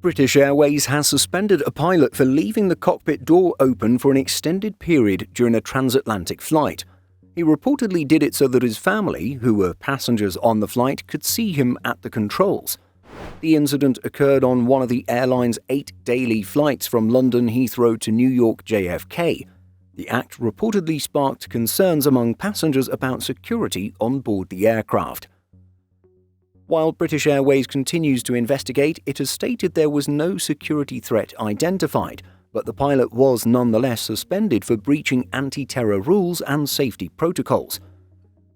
British Airways has suspended a pilot for leaving the cockpit door open for an extended period during a transatlantic flight. He reportedly did it so that his family, who were passengers on the flight, could see him at the controls. The incident occurred on one of the airline's 8 daily flights from London Heathrow to New York JFK. The act reportedly sparked concerns among passengers about security on board the aircraft. While British Airways continues to investigate, it has stated there was no security threat identified, but the pilot was nonetheless suspended for breaching anti-terror rules and safety protocols.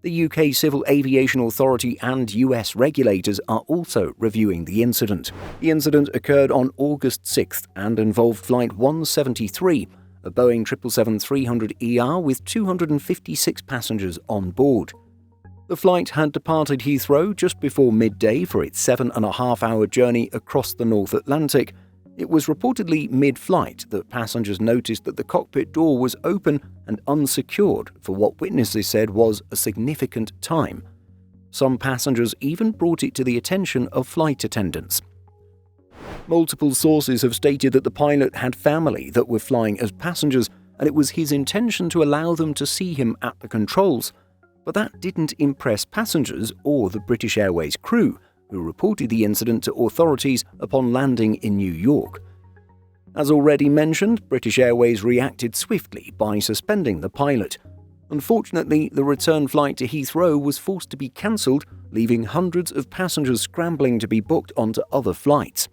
The UK Civil Aviation Authority and US regulators are also reviewing the incident. The incident occurred on August 6th and involved Flight 173, a Boeing 777-300ER with 256 passengers on board. The flight had departed Heathrow just before midday for its 7.5-hour journey across the North Atlantic. It was reportedly mid-flight that passengers noticed that the cockpit door was open and unsecured for what witnesses said was a significant time. Some passengers even brought it to the attention of flight attendants. Multiple sources have stated that the pilot had family that were flying as passengers, and it was his intention to allow them to see him at the controls. But that didn't impress passengers or the British Airways crew, who reported the incident to authorities upon landing in New York. As already mentioned, British Airways reacted swiftly by suspending the pilot. Unfortunately, the return flight to Heathrow was forced to be cancelled, leaving hundreds of passengers scrambling to be booked onto other flights.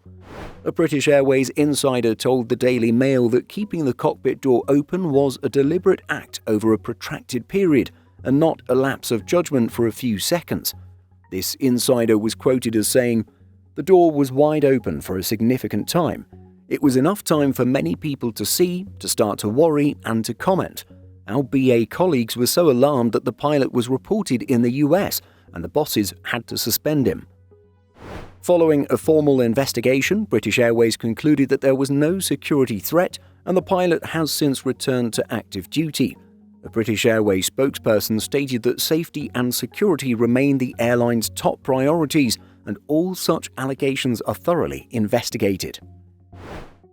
A British Airways insider told the Daily Mail that keeping the cockpit door open was a deliberate act over a protracted period, and not a lapse of judgment for a few seconds. This insider was quoted as saying, "The door was wide open for a significant time. It was enough time for many people to see, to start to worry, and to comment. Our BA colleagues were so alarmed that the pilot was reported in the US, and the bosses had to suspend him." Following a formal investigation, British Airways concluded that there was no security threat, and the pilot has since returned to active duty. A British Airways spokesperson stated that safety and security remain the airline's top priorities, and all such allegations are thoroughly investigated.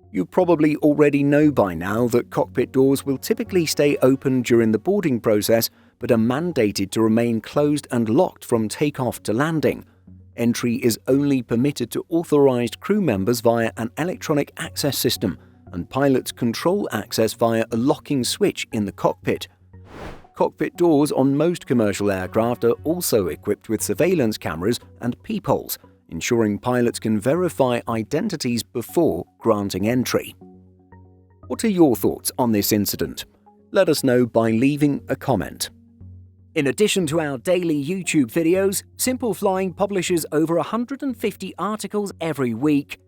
You probably already know by now that cockpit doors will typically stay open during the boarding process, but are mandated to remain closed and locked from takeoff to landing. Entry is only permitted to authorized crew members via an electronic access system, and pilots control access via a locking switch in the cockpit. Cockpit doors on most commercial aircraft are also equipped with surveillance cameras and peepholes, ensuring pilots can verify identities before granting entry. What are your thoughts on this incident? Let us know by leaving a comment. In addition to our daily YouTube videos, Simple Flying publishes over 150 articles every week.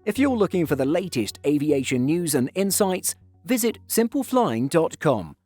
If you're looking for the latest aviation news and insights, visit simpleflying.com.